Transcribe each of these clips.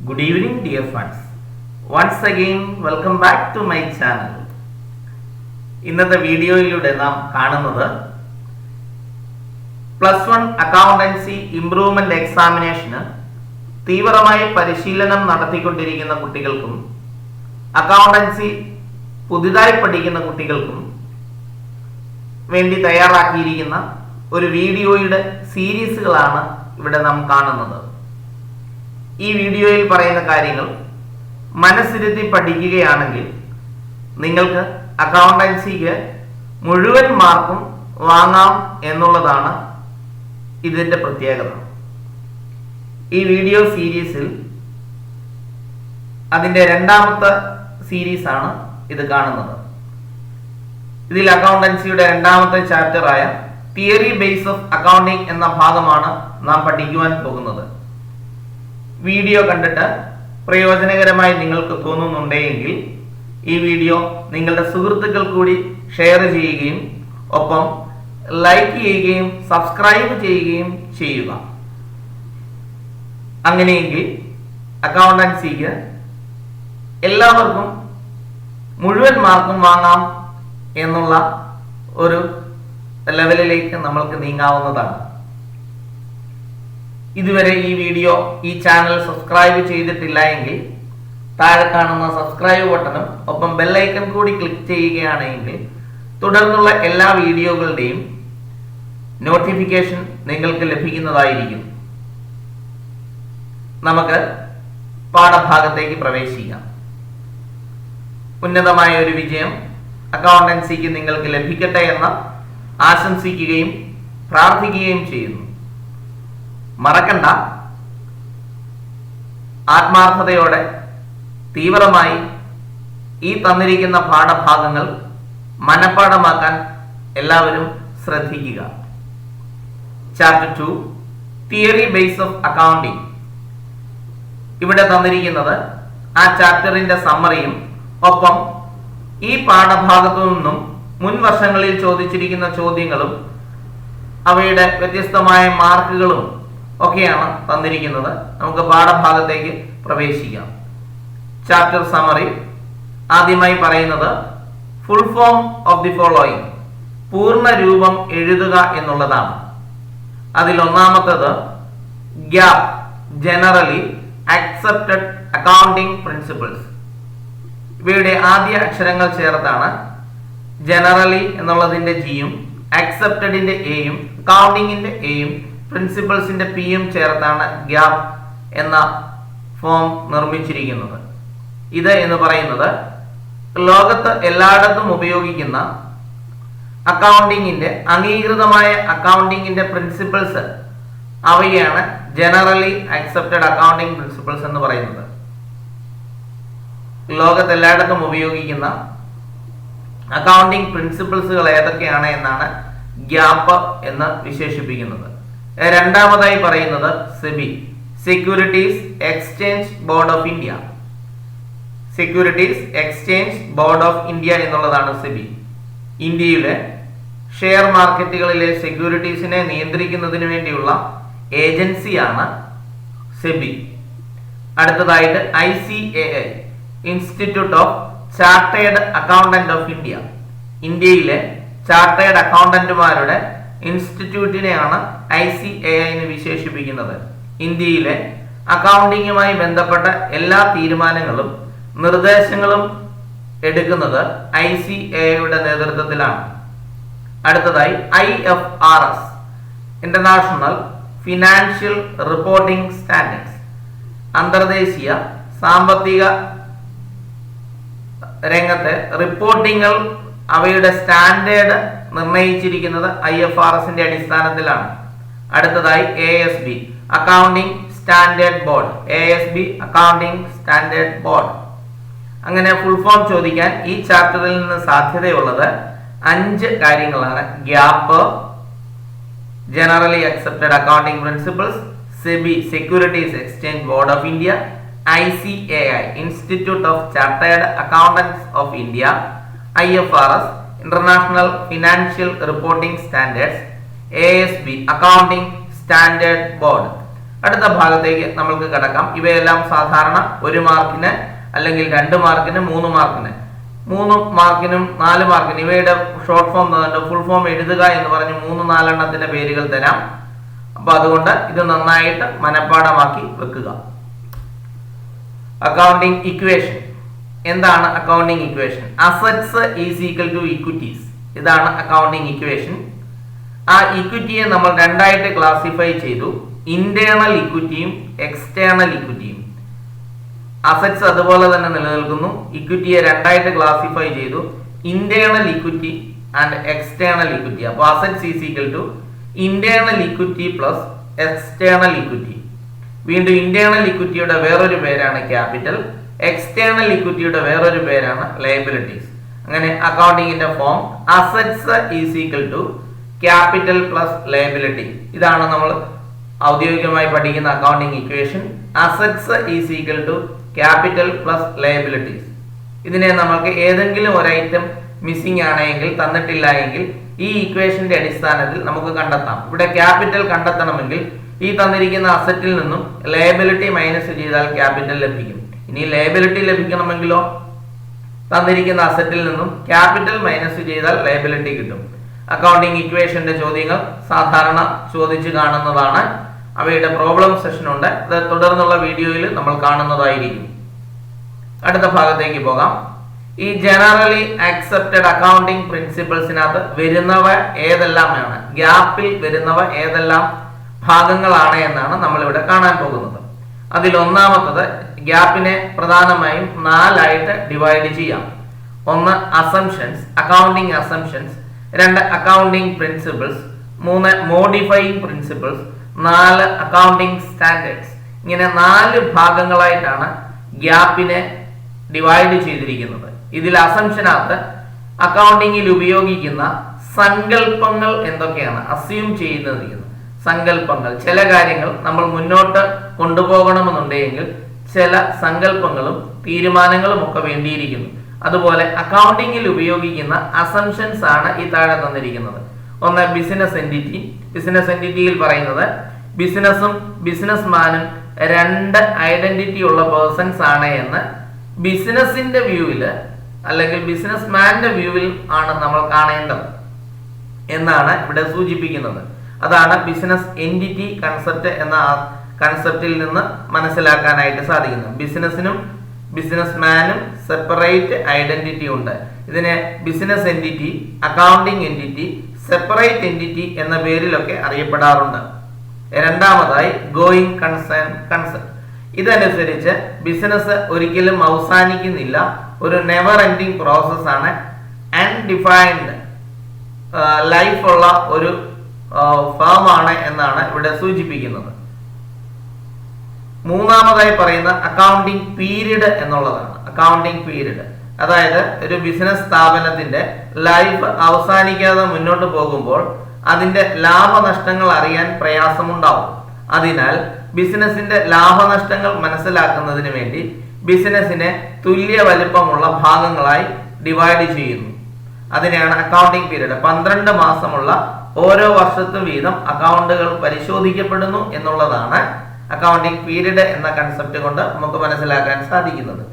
Good evening, dear friends. Once again, welcome back to my channel. ഇന്നത്തെ വീഡിയോയിലൂടെ നാം കാണുന്നത് +1 അക്കൗണ്ടൻസി ഇംപ്രൂവ്മെന്റ് എക്സാമിനേഷന് തീവ്രമായി പരിശീലനം നടത്തിക്കൊണ്ടിരിക്കുന്ന കുട്ടികൾക്കും അക്കൗണ്ടൻസി പുതുതായി പഠിക്കുന്ന കുട്ടികൾക്കും വേണ്ടി തയ്യാറാക്കിയിരിക്കുന്ന ഒരു വീഡിയോയുടെ സീരീസുകളാണ് ഇവിടെ നാം കാണുന്നത്. ഈ വീഡിയോയിൽ പറയുന്ന കാര്യങ്ങൾ മനസ്സിരുത്തി പഠിക്കുകയാണെങ്കിൽ നിങ്ങൾക്ക് അക്കൗണ്ടൻസിക്ക് മുഴുവൻ മാർക്കും വാങ്ങാം എന്നുള്ളതാണ് ഇതിൻ്റെ പ്രത്യേകത. ഈ വീഡിയോ സീരീസിൽ അതിൻ്റെ രണ്ടാമത്തെ സീരീസാണ് ഇത് കാണുന്നത്. ഇതിൽ അക്കൗണ്ടൻസിയുടെ രണ്ടാമത്തെ ചാപ്റ്ററായ തിയറി ബേസ് ഓഫ് അക്കൗണ്ടിംഗ് എന്ന ഭാഗമാണ് നാം പഠിക്കുവാൻ പോകുന്നത്. വീഡിയോ കണ്ടിട്ട് പ്രയോജനകരമായി നിങ്ങൾക്ക് തോന്നുന്നുണ്ടെങ്കിൽ ഈ വീഡിയോ നിങ്ങളുടെ സുഹൃത്തുക്കൾ കൂടി ഷെയർ ചെയ്യുകയും ഒപ്പം ലൈക്ക് ചെയ്യുകയും സബ്സ്ക്രൈബ് ചെയ്യുകയും ചെയ്യുക. അങ്ങനെയെങ്കിൽ അക്കൗണ്ടൻസിക്ക് എല്ലാവർക്കും മുഴുവൻ മാർക്കും വാങ്ങാം എന്നുള്ള ഒരു ലെവലിലേക്ക് നമ്മൾക്ക് നീങ്ങാവുന്നതാണ്. ഇതുവരെ ഈ ചാനൽ സബ്സ്ക്രൈബ് ചെയ്തിട്ടില്ല എങ്കിൽ താഴെ കാണുന്ന സബ്സ്ക്രൈബ് ബട്ടണും ഒപ്പം ബെല്ലൈക്കൺ കൂടി ക്ലിക്ക് ചെയ്യുകയാണെങ്കിൽ തുടർന്നുള്ള എല്ലാ വീഡിയോകളുടെയും നോട്ടിഫിക്കേഷൻ നിങ്ങൾക്ക് ലഭിക്കുന്നതായിരിക്കും. നമുക്ക് പാഠഭാഗത്തേക്ക് പ്രവേശിക്കാം. ഉന്നതമായ ഒരു വിജയം അക്കൗണ്ടൻസിക്ക് നിങ്ങൾക്ക് ലഭിക്കട്ടെ എന്ന് ആശംസിക്കുകയും പ്രാർത്ഥിക്കുകയും ചെയ്യുന്നു. മറക്കണ്ട, ആത്മാർത്ഥതയോടെ തീവ്രമായി ഈ തന്നിരിക്കുന്ന പാഠഭാഗങ്ങൾ മനഃപ്പാഠമാക്കാൻ എല്ലാവരും ശ്രദ്ധിക്കുക. Chapter 2 theory base of accounting. ഇവിടെ തന്നിരിക്കുന്നത് ആ ചാപ്റ്ററിന്റെ സമ്മറിയും ഒപ്പം ഈ പാഠഭാഗത്തു നിന്നും മുൻ വർഷങ്ങളിൽ ചോദിച്ചിരിക്കുന്ന ചോദ്യങ്ങളും അവയുടെ വ്യത്യസ്തമായ മാർക്കുകളും ഒക്കെയാണ് തന്നിരിക്കുന്നത്. നമുക്ക് പാഠഭാഗത്തേക്ക് പ്രവേശിക്കാം. ചാപ്റ്റർ സമ്മറി ആദ്യമായി പറയുന്നത് full form of the following, പൂർണ്ണ രൂപം എഴുതുക എന്നുള്ളതാണ്. അതിൽ ഒന്നാമത്തേത് gap, generally accepted accounting principles. ഇവയുടെ ആദ്യ അക്ഷരങ്ങൾ ചേർത്താണ് ജനറലി എന്നുള്ളതിന്റെ ജിയും അക്സെപ്റ്റഡിന്റെ എയും അക്കൗണ്ടിങ്ങിന്റെ എയും പ്രിൻസിപ്പിൾസിന്റെ പിയും ചേർത്താണ് ഗ്യാപ് എന്ന ഫോം നിർമ്മിച്ചിരിക്കുന്നത്. ഇത് എന്ന് പറയുന്നത് ലോകത്ത് എല്ലായിടത്തും ഉപയോഗിക്കുന്ന അക്കൗണ്ടിങ്ങിന്റെ അംഗീകൃതമായ അക്കൗണ്ടിങ്ങിന്റെ പ്രിൻസിപ്പിൾസ്, അവയാണ് ജനറലി അക്സെപ്റ്റഡ് അക്കൗണ്ടിങ് പ്രിൻസിപ്പിൾസ് എന്ന് പറയുന്നത്. ലോകത്ത് എല്ലായിടത്തും ഉപയോഗിക്കുന്ന അക്കൗണ്ടിങ് പ്രിൻസിപ്പിൾസുകൾ ഏതൊക്കെയാണ് എന്നാണ് ഗ്യാപ് എന്ന് വിശേഷിപ്പിക്കുന്നത്. രണ്ടാമതായി പറയുന്നത് SEBI, securities exchange board of India. Securities exchange board of India എന്നുള്ളതാണ് സെബി. ഇന്ത്യയിലെ ഷെയർ മാർക്കറ്റുകളിലെ സെക്യൂരിറ്റീസിനെ നിയന്ത്രിക്കുന്നതിന് വേണ്ടിയുള്ള ഏജൻസിയാണ് സെബി. അടുത്തതായിട്ട് ICAI, institute of chartered accountant of India. ഇന്ത്യയിലെ ചാർട്ടേഡ് അക്കൗണ്ടന്റുമാരുടെ ഇൻസ്റ്റിറ്റ്യൂട്ടിനെയാണ് ICAI എന്ന് വിശേഷിപ്പിക്കുന്നത്. ഇന്ത്യയിലെ അക്കൗണ്ടിങ്ങുമായി ബന്ധപ്പെട്ട എല്ലാ തീരുമാനങ്ങളും നിർദ്ദേശങ്ങളും എടുക്കുന്നത് ICAIയുടെ നേതൃത്വത്തിലാണ്. അടുത്തതായി IFRS, international financial reporting standards. അന്തർദേശീയ സാമ്പത്തിക രംഗത്തെ റിപ്പോർട്ടിങ്ങൾ അവയുടെ സ്റ്റാൻഡേർഡ് നിർണയിച്ചിരിക്കുന്നത് IFRSന്റെ അടിസ്ഥാനത്തിലാണ്. അടുത്തതായി ASB, accounting standard board. ASB accounting standard board. അങ്ങനെ ഫുൾ ഫോം ചോദിക്കാൻ ഈ ചാപ്റ്ററിൽ നിന്ന് സാധ്യതയുള്ളത് 5 കാര്യങ്ങളാണ്. Gap, generally accepted accounting principles, SEBI, securities exchange board of India, ICAI, institute of chartered accountants of India, IFRS, international financial reporting standards, ASB, accounting standard board. അടുത്ത ഭാഗത്തേക്ക് നമുക്ക് കടക്കാം. ഇവയെല്ലാം സാധാരണ 1 മാർക്കിന് അല്ലെങ്കിൽ 2 മാർക്കിന് 3 മാർക്കിന് 3 മാർക്കിനും 4 മാർക്കിനും ഇവയുടെ ഷോർട്ട് ഫോം ഫുൾ ഫോം എഴുതുക എന്ന് പറഞ്ഞ് 3-4 എണ്ണത്തിന്റെ പേരുകൾ തരാം. അപ്പൊ അതുകൊണ്ട് ഇത് നന്നായിട്ട് മനഃപ്പാഠമാക്കി വെക്കുക. Accounting equation. എന്താണ് accounting equation? Assets is equal to equities. ഇതാണ് അക്കൗണ്ടിംഗ് ഇക്വേഷൻ. ആ ഇക്വിറ്റിയെ നമ്മൾ രണ്ടായിട്ട് ക്ലാസിഫൈ ചെയ്തു. ഇന്റേണൽ ഇക്വിറ്റിയും എക്സ്റ്റേണൽ ഇക്വിറ്റിയും. അസറ്റ്സ് അതുപോലെ തന്നെ നിലനിൽക്കുന്നു. ഇക്വിറ്റിയെ രണ്ടായിട്ട് ക്ലാസിഫൈ ചെയ്തു. Internal equity and external equity. അപ്പോൾ assets is equal to internal equity plus external equity. വീണ്ടും ഇന്റേണൽ ഇക്വിറ്റിയുടെ വേറൊരു പേരാണ് ക്യാപിറ്റൽ. എക്സ്റ്റേണൽ ഇക്വിറ്റിയുടെ വേറൊരു പേരാണ് ലയബിലിറ്റീസ്. അങ്ങനെ അക്കൗണ്ടിങ്ങിന്റെ form assets is equal to capital plus liability. ഇതാണ് നമ്മൾ ഔദ്യോഗികമായി പഠിക്കുന്ന accounting equation. Assets is equal to capital plus liabilities. ഇതിനെ നമുക്ക് ഏതെങ്കിലും ഒരു ഐറ്റം മിസ്സിംഗ് ആണെങ്കിൽ, തന്നിട്ടില്ല എങ്കിൽ ഈ ഇക്വേഷന്റെ അടിസ്ഥാനത്തിൽ നമുക്ക് കണ്ടെത്താം. ഇവിടെ ക്യാപിറ്റൽ കണ്ടെത്തണമെങ്കിൽ ഈ തന്നിരിക്കുന്ന അസറ്റിൽ നിന്നും ലയബിലിറ്റി മൈനസ് ചെയ്താൽ ക്യാപിറ്റൽ ലഭിക്കും. ഇനി ലയബിലിറ്റി ലഭിക്കണമെങ്കിലോ തന്നിരിക്കുന്ന അസറ്റിൽ നിന്നും ക്യാപിറ്റൽ മൈനസ് ചെയ്താൽ ലയബിലിറ്റി കിട്ടും. അക്കൗണ്ടിങ് ഇക്വേഷന്റെ ചോദ്യങ്ങൾ സാധാരണ ചോദിച്ചു കാണുന്നതാണ്. അവയുടെ പ്രോബ്ലം സെഷൻ ഉണ്ട്. അത് തുടർന്നുള്ള വീഡിയോയിൽ നമ്മൾ കാണുന്നതായിരിക്കും. അടുത്ത ഭാഗത്തേക്ക് പോകാം. ഈ ജനറലി അക്സെപ്റ്റഡ് അക്കൗണ്ടിംഗ് പ്രിൻസിപ്പിൾസിനകത്ത് വരുന്നവ ഏതെല്ലാമാണ്, ഗ്യാപ്പിൽ വരുന്നവ ഏതെല്ലാം ഭാഗങ്ങളാണ് എന്നാണ് നമ്മൾ ഇവിടെ കാണാൻ പോകുന്നത്. അതിൽ ഒന്നാമത്തത് ഗ്യാപ്പിനെ പ്രധാനമായും 4 ആയിട്ട് ഡിവൈഡ് ചെയ്യാം. 1 assumptions, accounting assumptions. 2 accounting principles. 3 modifying principles. 4 accounting standards. ഇങ്ങനെ 4 ഭാഗങ്ങളായിട്ടാണ് ഗ്യാപ്പിനെ ഡിവൈഡ് ചെയ്തിരിക്കുന്നത്. ഇതിൽ അസംഷനകത്ത് അക്കൗണ്ടിങ്ങിൽ ഉപയോഗിക്കുന്ന സങ്കല്പങ്ങൾ എന്തൊക്കെയാണ്, അസ്യൂം ചെയ്യുന്നതിരിക്കുന്നു സങ്കല്പങ്ങൾ. ചില കാര്യങ്ങൾ നമ്മൾ മുന്നോട്ട് കൊണ്ടുപോകണമെന്നുണ്ടെങ്കിൽ ചില സങ്കല്പങ്ങളും തീരുമാനങ്ങളും ഒക്കെ വേണ്ടിയിരിക്കുന്നു. അതുപോലെ അക്കൗണ്ടിങ്ങിൽ ഉപയോഗിക്കുന്ന അസംഷൻസ് ആണ് ഈ താഴെ തന്നിരിക്കുന്നത്. 1 ബിസിനസ് എൻറ്റിറ്റി. ബിസിനസ് എൻറ്റിറ്റിയിൽ പറയുന്നത് ബിസിനസ്സും ബിസിനസ്മാനും 2 ഐഡന്റിറ്റി ഉള്ള പേഴ്സൺസ് ആണ് എന്ന് ബിസിനസിന്റെ വ്യൂവില് അല്ലെങ്കിൽ ബിസിനസ്മാന്റെ വ്യൂവിൽ ആണ് നമ്മൾ കാണേണ്ടത് എന്നാണ് ഇവിടെ സൂചിപ്പിക്കുന്നത്. അതാണ് ബിസിനസ് എൻറ്റിറ്റി കൺസെപ്റ്റ് എന്ന കൺസെപ്റ്റിൽ നിന്ന് മനസ്സിലാക്കാനായിട്ട് സാധിക്കുന്നത്. ബിസിനസിനും ബിസിനസ്മാനും സെപ്പറേറ്റ് ഐഡന്റിറ്റി ഉണ്ട്. ഇതിനെ business entity, accounting entity, separate entity എന്ന പേരിലൊക്കെ അറിയപ്പെടാറുണ്ട്. രണ്ടാമതായി ഗോയിങ് കൺസേൺ കൺസെപ്റ്റ്. ഇതനുസരിച്ച് ബിസിനസ് ഒരിക്കലും അവസാനിക്കുന്നില്ല, ഒരു നെവർ എൻഡിങ് പ്രോസസ് ആണ്. അൺഡിഫൈൻഡ് ലൈഫ് ഉള്ള ഒരു ഫേം ആണ് എന്നാണ് ഇവിടെ സൂചിപ്പിക്കുന്നത്. മൂന്നാമതായി പറയുന്ന അക്കൗണ്ടിംഗ് പീരീഡ് എന്നുള്ളതാണ്. അക്കൗണ്ടിംഗ് പീരീഡ് അതായത് ഒരു ബിസിനസ് സ്ഥാപനത്തിന്റെ ലൈഫ് അവസാനിക്കാതെ മുന്നോട്ട് പോകുമ്പോൾ അതിന്റെ ലാഭനഷ്ടങ്ങൾ അറിയാൻ പ്രയാസമുണ്ടാവും. അതിനാൽ ബിസിനസിന്റെ ലാഭനഷ്ടങ്ങൾ മനസ്സിലാക്കുന്നതിന് വേണ്ടി ബിസിനസിനെ തുല്യ വലിപ്പമുള്ള ഭാഗങ്ങളായി ഡിവൈഡ് ചെയ്യുന്നു. അതിനെയാണ് അക്കൗണ്ടിംഗ് പീരീഡ്. 12 മാസമുള്ള ഓരോ വർഷത്തും വീതം അക്കൗണ്ടുകൾ പരിശോധിക്കപ്പെടുന്നു എന്നുള്ളതാണ് അക്കൗണ്ടിംഗ് പീരീഡ് എന്ന കൺസെപ്റ്റ് കൊണ്ട് നമുക്ക് മനസ്സിലാക്കാൻ സാധിക്കുന്നത്.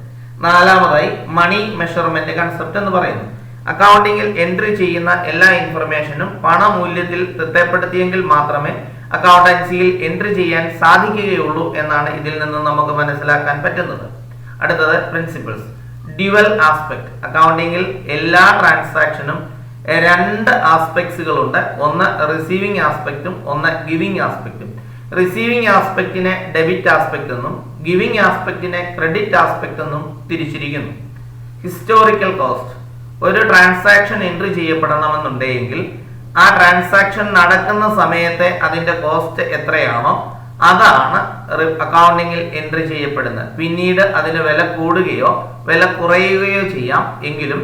നാലാമതായി മണി മെഷർമെന്റ് കൺസെപ്റ്റ് എന്ന് പറയുന്നു. അക്കൗണ്ടിങ്ങിൽ എൻട്രി ചെയ്യുന്ന എല്ലാ ഇൻഫർമേഷനും പണമൂല്യത്തിൽ തിട്ടപ്പെടുത്തിയെങ്കിൽ മാത്രമേ അക്കൗണ്ടൻസിയിൽ എൻട്രി ചെയ്യാൻ സാധിക്കുകയുള്ളൂ എന്നാണ് ഇതിൽ നിന്ന് നമുക്ക് മനസ്സിലാക്കാൻ പറ്റുന്നത്. അടുത്തത് പ്രിൻസിപ്പിൾസ്. Dual aspect. അക്കൗണ്ടിങ്ങിൽ എല്ലാ ട്രാൻസാക്ഷനും 2 ആസ്പെക്ട്സുകളുണ്ട്. ഒന്ന് റിസീവിംഗ് ആസ്പെക്റ്റും ഒന്ന് ഗിവിംഗ് ആസ്പെക്റ്റും. റിസീവിംഗ് ആസ്പെക്റ്റിനെ ഡെബിറ്റ് ആസ്പെക്ട് എന്നും ഗിവിംഗ് ആസ്പെക്റ്റിനെ ക്രെഡിറ്റ് ആസ്പെക്ട് എന്നും തിരിച്ചിരിക്കുന്നു. Historical cost. ഒരു ട്രാൻസാക്ഷൻ എൻട്രി ചെയ്യപ്പെടണമെന്നുണ്ടെങ്കിൽ ആ ട്രാൻസാക്ഷൻ നടക്കുന്ന സമയത്തെ അതിന്റെ കോസ്റ്റ് എത്രയാണോ അതാണ് അക്കൗണ്ടിങ്ങിൽ എൻട്രി ചെയ്യപ്പെടുന്നത്. പിന്നീട് അതിന് വില കൂടുകയോ വില കുറയുകയോ ചെയ്യാം. എങ്കിലും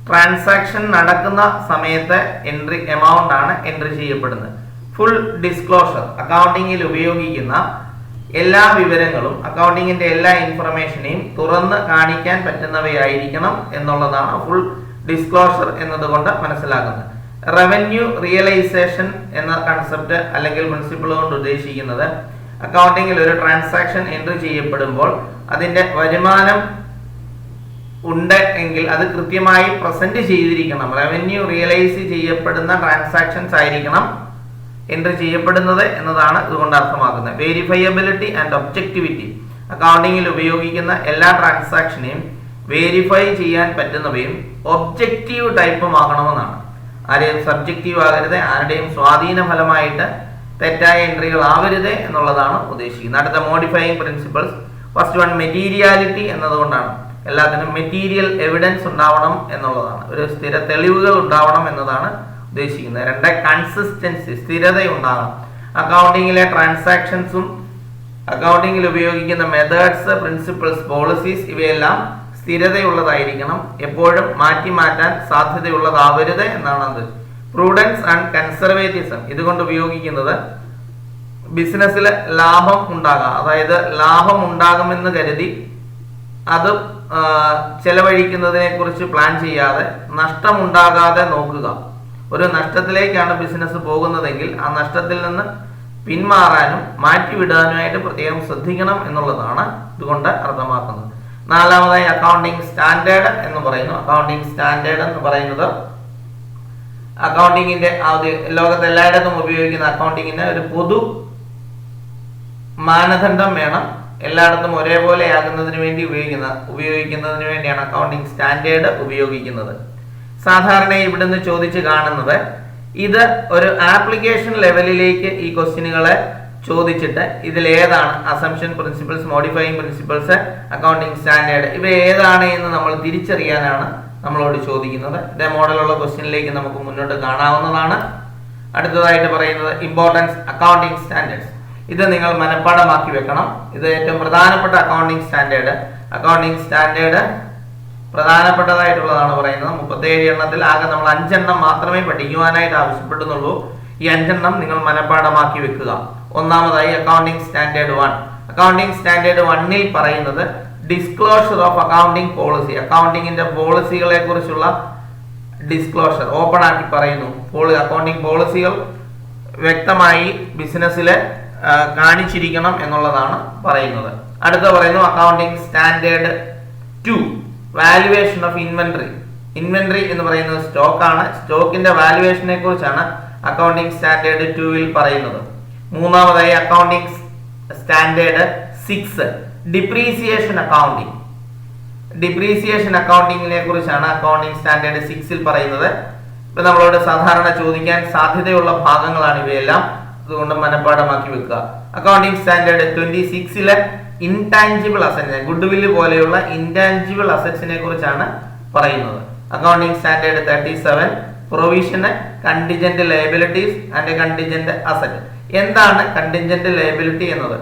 ട്രാൻസാക്ഷൻ നടക്കുന്ന സമയത്തെ എൻട്രി എമൗണ്ട് ആണ് എൻട്രി ചെയ്യപ്പെടുന്നത്. Full disclosure. അക്കൗണ്ടിങ്ങിൽ ഉപയോഗിക്കുന്ന എല്ലാ വിവരങ്ങളും അക്കൗണ്ടിങ്ങിന്റെ എല്ലാ ഇൻഫർമേഷനെയും തുറന്ന് കാണിക്കാൻ പറ്റുന്നവയായിരിക്കണം എന്നുള്ളതാണ് ഫുൾ ഡിസ്ക്ലോഷർ എന്നതുകൊണ്ട് മനസ്സിലാക്കുന്നത്. റവന്യൂ റിയലൈസേഷൻ എന്ന കൺസെപ്റ്റ് അല്ലെങ്കിൽ പ്രിൻസിപ്പിൾ കൊണ്ട് ഉദ്ദേശിക്കുന്നത് അക്കൗണ്ടിങ്ങിൽ ഒരു ട്രാൻസാക്ഷൻ എൻട്രി ചെയ്യപ്പെടുമ്പോൾ അതിന്റെ വരുമാനം ഉണ്ട് എങ്കിൽ അത് കൃത്യമായി പ്രസന്റ് ചെയ്തിരിക്കണം. റവന്യൂ റിയലൈസ് ചെയ്യപ്പെടുന്ന ട്രാൻസാക്ഷൻസ് ആയിരിക്കണം എൻട്രി ചെയ്യപ്പെടുന്നത് എന്നതാണ് ഇതുകൊണ്ട് അർത്ഥമാക്കുന്നത്. വെരിഫയബിലിറ്റി ആൻഡ് ഒബ്ജക്ടിവിറ്റി. അക്കൗണ്ടിങ്ങിൽ ഉപയോഗിക്കുന്ന എല്ലാ ട്രാൻസാക്ഷനെയും വെരിഫൈ ചെയ്യാൻ പറ്റുന്നവയും ഒബ്ജക്റ്റീവ് ടൈപ്പും ആകണമെന്നാണ്. ആരെയും സബ്ജക്റ്റീവ് ആകരുത്, ആരുടെയും സ്വാധീന ഫലമായിട്ട് തെറ്റായ എൻട്രികൾ ആവരുത് എന്നുള്ളതാണ് ഉദ്ദേശിക്കുന്നത്. അടുത്ത modifying principles. First one materiality എന്നതുകൊണ്ടാണ്. എല്ലാത്തിനും മെറ്റീരിയൽ എവിഡൻസ് ഉണ്ടാവണം എന്നുള്ളതാണ്, ഒരു സ്ഥിര തെളിവുകൾ ഉണ്ടാവണം എന്നതാണ് ഉദ്ദേശിക്കുന്നത്. രണ്ട്, കൺസിസ്റ്റൻസി, സ്ഥിരത ഉണ്ടാകണം. അക്കൗണ്ടിങ്ങിലെ ട്രാൻസാക്ഷൻസും അക്കൗണ്ടിങ്ങിൽ ഉപയോഗിക്കുന്ന മെത്തേഡ്സ്, പ്രിൻസിപ്പിൾസ്, പോളിസീസ് ഇവയെല്ലാം സ്ഥിരതയുള്ളതായിരിക്കണം, എപ്പോഴും മാറ്റാൻ സാധ്യതയുള്ളതാവരുത് എന്നാണ് അത്. പ്രൂഡൻസ് ആൻഡ് കൺസർവേറ്റിസം ഇതുകൊണ്ട് ഉപയോഗിക്കുന്നത് ബിസിനസ്സിൽ ലാഭം ഉണ്ടാകാം, അതായത് ലാഭം ഉണ്ടാകുമെന്ന് കരുതി അത് ചെലവഴിക്കുന്നതിനെ കുറിച്ച് പ്ലാൻ ചെയ്യാതെ നഷ്ടമുണ്ടാകാതെ നോക്കുക. ഒരു നഷ്ടത്തിലേക്കാണ് ബിസിനസ് പോകുന്നതെങ്കിൽ ആ നഷ്ടത്തിൽ നിന്ന് പിന്മാറാനും മാറ്റിവിടാനുമായിട്ട് പ്രത്യേകം ശ്രദ്ധിക്കണം എന്നുള്ളതാണ് ഇതുകൊണ്ട് അർത്ഥമാക്കുന്നത്. നാലാമതായി അക്കൗണ്ടിങ് സ്റ്റാൻഡേർഡ് എന്ന് പറയുന്നു. അക്കൗണ്ടിങ് സ്റ്റാൻഡേർഡ് എന്ന് പറയുന്നത് അക്കൗണ്ടിങ്ങിന്റെ ലോകത്ത് എല്ലായിടത്തും ഉപയോഗിക്കുന്ന അക്കൗണ്ടിങ്ങിന് ഒരു പൊതു മാനദണ്ഡം വേണം, എല്ലായിടത്തും ഒരേപോലെ ആകുന്നതിന് വേണ്ടി ഉപയോഗിക്കുന്നതിന് വേണ്ടിയാണ് അക്കൗണ്ടിങ് സ്റ്റാൻഡേർഡ് ഉപയോഗിക്കുന്നത്. സാധാരണ ഇവിടുന്ന് ചോദിച്ച് കാണുന്നത് ഇത് ഒരു ആപ്ലിക്കേഷൻ ലെവലിലേക്ക് ഈ ക്വസ്റ്റ്യനുകളെ ചോദിച്ചിട്ട് ഇതിൽ ഏതാണ് assumption principles, modifying principles, accounting standard ഇവ ഏതാണ് എന്ന് നമ്മൾ തിരിച്ചറിയാനാണ് നമ്മളോട് ചോദിക്കുന്നത്. ഇതേ മോഡലുള്ള ക്വസ്റ്റ്യനിലേക്ക് നമുക്ക് മുന്നോട്ട് കാണാവുന്നതാണ്. അടുത്തതായിട്ട് പറയുന്നത് ഇമ്പോർട്ടൻസ് അക്കൗണ്ടിങ് സ്റ്റാൻഡേർഡ്സ്. ഇത് നിങ്ങൾ മനഃപ്പാഠമാക്കി വെക്കണം. ഇത് ഏറ്റവും പ്രധാനപ്പെട്ട അക്കൗണ്ടിങ് സ്റ്റാൻഡേർഡ്. അക്കൗണ്ടിങ് സ്റ്റാൻഡേർഡ് പ്രധാനപ്പെട്ടതായിട്ടുള്ളതാണ് പറയുന്നത്. 37 എണ്ണത്തിൽ ആകെ നമ്മൾ 5 എണ്ണം മാത്രമേ പഠിക്കുവാനായിട്ട് ആവശ്യപ്പെടുന്നുള്ളൂ. ഈ 5 എണ്ണം നിങ്ങൾ മനഃപ്പാഠമാക്കി വെക്കുക. ഒന്നാമതായി അക്കൗണ്ടിങ് സ്റ്റാൻഡേർഡ് 1. അക്കൗണ്ടിങ് സ്റ്റാൻഡേർഡ് 1ൽ പറയുന്നത് ഡിസ്ക്ലോഷർ ഓഫ് അക്കൗണ്ടിങ് പോളിസി. അക്കൗണ്ടിങ്ങിന്റെ പോളിസികളെ കുറിച്ചുള്ള ഡിസ്ക്ലോഷർ ഓപ്പൺ ആക്കി പറയുന്നു. അക്കൗണ്ടിങ് പോളിസികൾ വ്യക്തമായി ബിസിനസ്സിലെ കാണിച്ചിരിക്കണം എന്നുള്ളതാണ് പറയുന്നത്. അടുത്ത പറയുന്നു accounting standard 2 valuation of inventory. Inventory എന്ന് പറയുന്നത് സ്റ്റോക്ക് ആണ്. സ്റ്റോക്കിന്റെ വാല്യുവേഷനെ കുറിച്ചാണ് അക്കൗണ്ടിങ് സ്റ്റാൻഡേർഡ് 2ൽ പറയുന്നത്. മൂന്നാമതായി accounting standard 6 depreciation accounting. Depreciation അക്കൗണ്ടിങ്ങിനെ കുറിച്ചാണ് അക്കൗണ്ടിങ് സ്റ്റാൻഡേർഡ് 6ൽ പറയുന്നത്. ഇപ്പൊ നമ്മളോട് സാധാരണ ചോദിക്കാൻ സാധ്യതയുള്ള ഭാഗങ്ങളാണ് ഇവയെല്ലാം, അതുകൊണ്ട് മനഃപ്പാഠമാക്കി വെക്കുക. അക്കൗണ്ടിങ് സ്റ്റാൻഡേർഡ് 26ലെ ഇൻടാഞ്ചിബിൾ അസറ്റ്സ്, ഗുഡ്വില്ല് പോലെയുള്ള ഇൻടാഞ്ചിബിൾ അസറ്റ്സിനെ കുറിച്ചാണ് പറയുന്നത്. Accounting standard 37 provision, contingent liabilities and contingent asset. എന്താണ് കണ്ടിജന്റ് ലയബിലിറ്റി എന്നത്?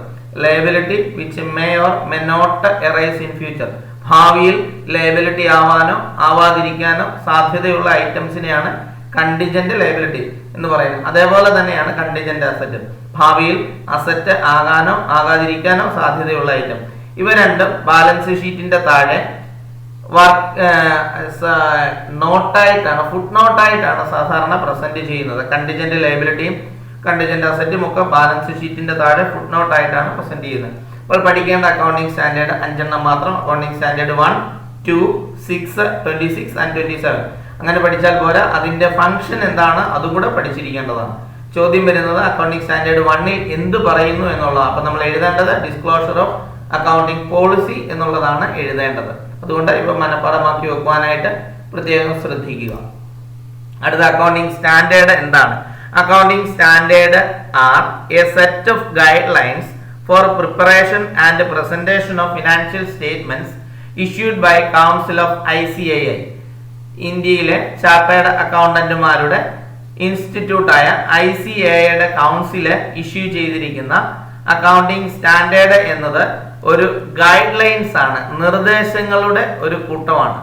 Liability which may or may not arise in future. ഭാവിയിൽ ലയബിലിറ്റി ആവാനോ ആവാതിരിക്കാനോ സാധ്യതയുള്ള ഐറ്റംസിനെയാണ് കണ്ടിജന്റ് ലയബിലിറ്റി എന്ന് പറയുന്നത്. അതേപോലെ തന്നെയാണ് കണ്ടിജന്റ് അസറ്റ്, ഭാവിയിൽ അസറ്റ് ആകാനോ ആകാതിരിക്കാനോ സാധ്യതയുള്ള ഐറ്റം. ഇവ രണ്ടും ബാലൻസ് ഷീറ്റിന്റെ താഴെ നോട്ടായിട്ടാണ്, ഫുട് നോട്ടായിട്ടാണ് സാധാരണ പ്രസന്റ് ചെയ്യുന്നത്. കണ്ടിജന്റ് ലയബിലിറ്റിയും കണ്ടിജന്റ് അസറ്റും ഒക്കെ ബാലൻസ് ഷീറ്റിന്റെ താഴെ ഫുട് നോട്ടായിട്ടാണ് പ്രസന്റ് ചെയ്യുന്നത്. അപ്പോൾ പഠിക്കേണ്ട അക്കൗണ്ടിങ് സ്റ്റാൻഡേർഡ് 5 എണ്ണം മാത്രം. Accounting standard 1, 2, 6, 26 and 27. അങ്ങനെ പഠിച്ചാൽ പോരാ, അതിന്റെ ഫംഗ്ഷൻ എന്താണ് അതും കൂടെ പഠിച്ചിരിക്കേണ്ടതാണ്. ചോദ്യം വരുന്നത് അക്കൗണ്ടിങ് സ്റ്റാൻഡേർഡ് 1ൽ എന്ത് പറയുന്നു എന്നുള്ളതാണ്. അപ്പൊ നമ്മൾ എഴുതേണ്ടത് ഡിസ്ക്ലോഷർ ഓഫ് അക്കൗണ്ടിങ് പോളിസി എന്നുള്ളതാണ് എഴുതേണ്ടത്. അതുകൊണ്ട് ഇപ്പൊ മനഃപ്പാഠമാക്കി വെക്കുവാനായിട്ട് പ്രത്യേകം ശ്രദ്ധിക്കുക. അടുത്ത അക്കൗണ്ടിങ് സ്റ്റാൻഡേർഡ് എന്താണ്? Accounting standard are a set of guidelines for preparation and presentation of financial statements issued by council of ICAI. ഇന്ത്യയിലെ ചാർട്ടേഡ് അക്കൗണ്ടന്റുമാരുടെ ഇൻസ്റ്റിറ്റ്യൂട്ടായ ICAIയുടെ കൗൺസില് ഇഷ്യൂ ചെയ്തിരിക്കുന്ന അക്കൗണ്ടിങ് സ്റ്റാൻഡേർഡ് എന്നത് ഒരു ഗൈഡ് ലൈൻസ് ആണ്, നിർദ്ദേശങ്ങളുടെ ഒരു കൂട്ടമാണ്.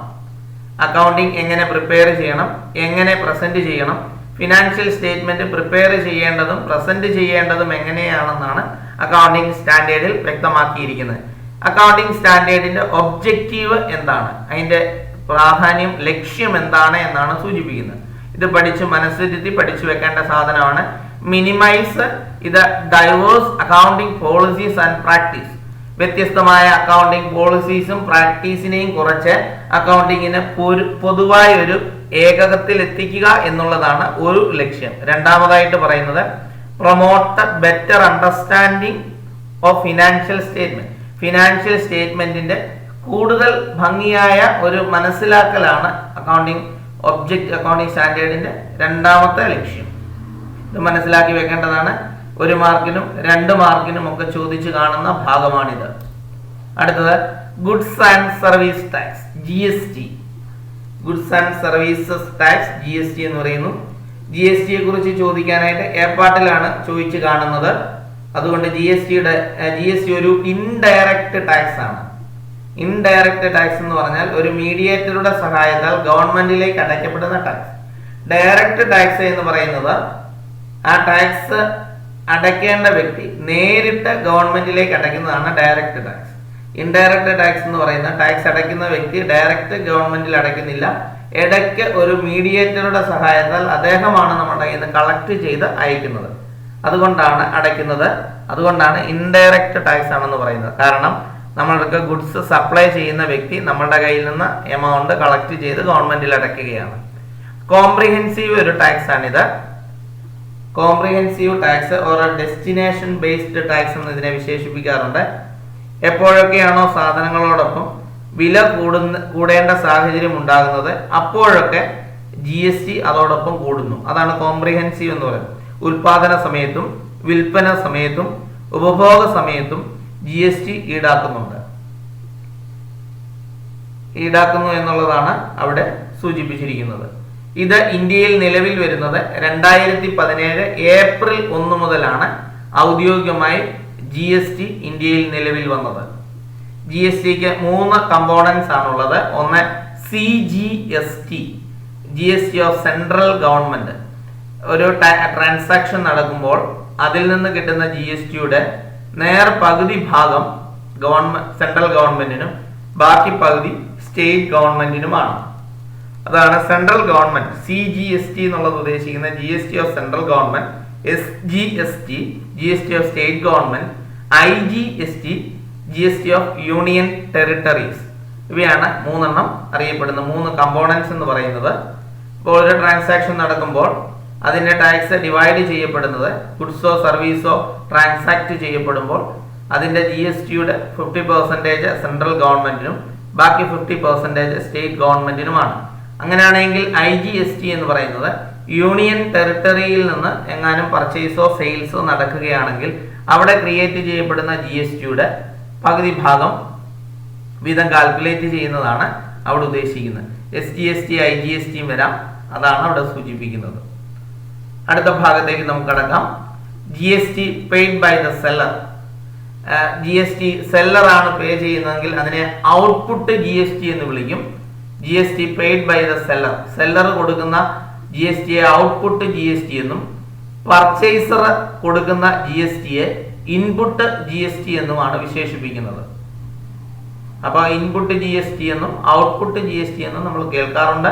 അക്കൗണ്ടിങ് എങ്ങനെ പ്രിപ്പയർ ചെയ്യണം, എങ്ങനെ പ്രസന്റ് ചെയ്യണം, ഫിനാൻഷ്യൽ സ്റ്റേറ്റ്മെന്റ് പ്രിപ്പയർ ചെയ്യേണ്ടതും പ്രസന്റ് ചെയ്യേണ്ടതും എങ്ങനെയാണെന്നാണ് അക്കൗണ്ടിങ് സ്റ്റാൻഡേർഡിൽ വ്യക്തമാക്കിയിരിക്കുന്നത്. അക്കൗണ്ടിങ് സ്റ്റാൻഡേർഡിന്റെ ഒബ്ജക്റ്റീവ് എന്താണ്, അതിന്റെ പ്രാധാന്യം, ലക്ഷ്യം എന്താണ് എന്നാണ് സൂചിപ്പിക്കുന്നത്. ഇത് പഠിച്ചു മനസ്സിരുത്തി പഠിച്ചു വെക്കേണ്ട സാധനമാണ്. മിനിമൈസ് ഇത് diverse accounting policies and practice, വ്യത്യസ്തമായ അക്കൗണ്ടിംഗ് പോളിസീസും പ്രാക്ടീസിനെയും കുറച്ച് അക്കൗണ്ടിങ്ങിന് പൊതുവായ ഒരു ഏകകത്തിൽ എത്തിക്കുക എന്നുള്ളതാണ് ഒരു ലക്ഷ്യം. രണ്ടാമതായിട്ട് പറയുന്നത് promote better understanding of financial statement, financial സ്റ്റേറ്റ്മെന്റിന്റെ കൂടുതൽ ഭംഗിയായ ഒരു മനസ്സിലാക്കലാണ് അക്കൗണ്ടിംഗ് സ്റ്റാൻഡേർഡിന്റെ രണ്ടാമത്തെ ലക്ഷ്യം. ഇത് മനസ്സിലാക്കി വെക്കേണ്ടതാണ്. 1 മാർക്കിനും 2 മാർക്കിനും ഒക്കെ ചോദിച്ചു കാണുന്ന ഭാഗമാണിത്. അടുത്തത് goods and service tax, GST. Goods and services tax, GST എന്ന് പറയുന്നു. GST യെ കുറിച്ച് ചോദിക്കാനായിട്ട് എ പാർട്ടിലാണ് ചോദിച്ചു കാണുന്നത്. അതുകൊണ്ട് GST ഒരു ഇൻഡയറക്റ്റ് ടാക്സ് ആണ്. ഇൻഡയറക്റ്റ് ടാക്സ് എന്ന് പറഞ്ഞാൽ ഒരു മീഡിയേറ്ററുടെ സഹായത്താൽ ഗവൺമെന്റിലേക്ക് അടയ്ക്കപ്പെടുന്ന ടാക്സ്. ഡയറക്റ്റ് ടാക്സ് എന്ന് പറയുന്നത് ആ ടാക്സ് അടയ്ക്കേണ്ട വ്യക്തി നേരിട്ട് ഗവൺമെന്റിലേക്ക് അടയ്ക്കുന്നതാണ് ഡയറക്റ്റ് ടാക്സ്. ഇൻഡയറക്റ്റ് ടാക്സ് എന്ന് പറയുന്ന ടാക്സ് അടയ്ക്കുന്ന വ്യക്തി ഡയറക്റ്റ് ഗവൺമെന്റിൽ അടയ്ക്കുന്നില്ല, ഇടയ്ക്ക് ഒരു മീഡിയേറ്ററുടെ സഹായത്താൽ അദ്ദേഹമാണ് നമ്മുടെ കയ്യിൽ നിന്ന് കളക്ട് ചെയ്ത് അയക്കുന്നത്. അതുകൊണ്ടാണ് അടയ്ക്കുന്നത്. അതുകൊണ്ടാണ് ഇൻഡയറക്റ്റ് ടാക്സ് ആണെന്ന് പറയുന്നത്. കാരണം നമ്മൾക്ക് ഗുഡ്സ് സപ്ലൈ ചെയ്യുന്ന വ്യക്തി നമ്മളുടെ കയ്യിൽ നിന്ന് എമൗണ്ട് കളക്ട് ചെയ്ത് ഗവൺമെന്റിൽ അടയ്ക്കുകയാണ്. കോംപ്രിഹെൻസീവ് ഒരു ടാക്സ് ആണിത്. Comprehensive tax or destination based tax എന്ന് ഇതിനെ വിശേഷിപ്പിക്കാറുണ്ട്. എപ്പോഴൊക്കെയാണോ സാധനങ്ങളോടൊപ്പം വില കൂടേണ്ട സാഹചര്യം ഉണ്ടാകുന്നത് അപ്പോഴൊക്കെ GST അതോടൊപ്പം കൂടുന്നു. അതാണ് കോംപ്രിഹെൻസീവ് എന്ന് പറയുന്നത്. ഉൽപാദന സമയത്തും വിൽപ്പന സമയത്തും ഉപഭോഗ സമയത്തും GST ഈടാക്കുന്നു എന്നുള്ളതാണ് അവിടെ സൂചിപ്പിച്ചിരിക്കുന്നത്. ഇത് ഇന്ത്യയിൽ നിലവിൽ വരുന്നത് 2017 ഏപ്രിൽ 1 മുതലാണ് ഔദ്യോഗികമായി GST ഇന്ത്യയിൽ നിലവിൽ വന്നത്. GSTക്ക് 3 കമ്പോണൻസ് ആണുള്ളത്. ഒന്ന് CGST, GST of central government. ഒരു ട്രാൻസാക്ഷൻ നടക്കുമ്പോൾ അതിൽ നിന്ന് കിട്ടുന്ന GSTയുടെ പകുതി ഭാഗം സെൻട്രൽ ഗവൺമെന്റിനും ബാക്കി പകുതി സ്റ്റേറ്റ് ഗവൺമെന്റിനുമാണ്. അതാണ് സെൻട്രൽ ഗവൺമെന്റ്. CGST എന്നുള്ളത് ഉദ്ദേശിക്കുന്ന GST of central government, SGST GST of state government, IGST GST of union territories. ഇവയാണ് 3 അറിയപ്പെടുന്ന 3 കമ്പോണൻസ് എന്ന് പറയുന്നത്. ഇപ്പോൾ ഒരു ട്രാൻസാക്ഷൻ നടക്കുമ്പോൾ അതിന്റെ ടാക്സ് ഡിവൈഡ് ചെയ്യപ്പെടുന്നത് ഗുഡ്സോ സർവീസോ ട്രാൻസാക്ട് ചെയ്യപ്പെടുമ്പോൾ അതിന്റെ GSTയുടെ 50% സെൻട്രൽ ഗവൺമെന്റിനും ബാക്കി 50% സ്റ്റേറ്റ് ഗവൺമെന്റിനുമാണ്. അങ്ങനെയാണെങ്കിൽ IGST എന്ന് പറയുന്നത് യൂണിയൻ ടെറിട്ടറിയിൽ നിന്ന് എങ്ങാനും പർച്ചേസോ സെയിൽസോ നടക്കുകയാണെങ്കിൽ അവിടെ ക്രിയേറ്റ് ചെയ്യപ്പെടുന്ന GSTയുടെ പകുതി ഭാഗം വീതം കാൽക്കുലേറ്റ് ചെയ്യുന്നതാണ് അവിടെ ഉദ്ദേശിക്കുന്നത്. SGST IGST വരാം. അതാണ് അവിടെ സൂചിപ്പിക്കുന്നത്. അടുത്ത ഭാഗത്തേക്ക് നമുക്ക് കടക്കാം. GST paid by the seller. GST seller ആണ് പേ ചെയ്യുന്നതെങ്കിൽ അതിനെ ഔട്ട്പുട്ട് GST എന്ന് വിളിക്കും. GST paid by the seller, seller കൊടുക്കുന്ന GSTയെ ഔട്ട്പുട്ട് GST എന്നും പർച്ചേസർ കൊടുക്കുന്ന GSTയെ ഇൻപുട്ട് GST എന്നുമാണ് വിശേഷിപ്പിക്കുന്നത്. അപ്പോൾ ഇൻപുട്ട് GST എന്നും ഔട്ട്പുട്ട് GST എന്നും നമ്മൾ കേൾക്കാറുണ്ട്.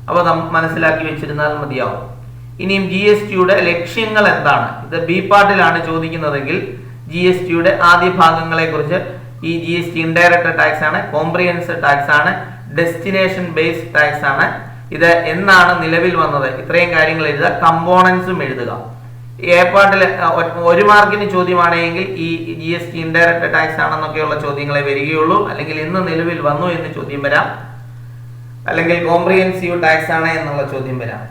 അപ്പോൾ മനസ്സിലാക്കി വെച്ചിരുന്നാൽ മതിയാവും. ഇനിയും GSTയുടെ ലക്ഷ്യങ്ങൾ എന്താണ്? ഇത് B പാർട്ടിലാണ് ചോദിക്കുന്നതെങ്കിൽ GSTയുടെ ആദ്യ ഭാഗങ്ങളെ കുറിച്ച് ഈ GST ഇൻഡയറക്റ്റ് ടാക്സ് ആണ്, കോംപ്രിഹെൻസീവ് ടാക്സ് ആണ്, ഡെസ്റ്റിനേഷൻ ബേസ്ഡ് ടാക്സ് ആണ്. ഇത് എന്നാണ് നിലവിൽ വന്നത്? ഇത്രയും കാര്യങ്ങൾ എഴുതുക, കമ്പോണൻസും എഴുതുക. എ പാർട്ടിൽ 1 മാർക്കിന് ചോദ്യമാണെങ്കിൽ ഈ GST ഇൻഡയറക്റ്റ് ടാക്സ് ആണെന്നൊക്കെയുള്ള ചോദ്യങ്ങളെ വരികയുള്ളൂ. അല്ലെങ്കിൽ ഇന്ന് നിലവിൽ വന്നു എന്ന് ചോദ്യം വരാം, അല്ലെങ്കിൽ കോംപ്രിഹെൻസീവ് ടാക്സ് ആണ് എന്നുള്ള ചോദ്യം വരാം.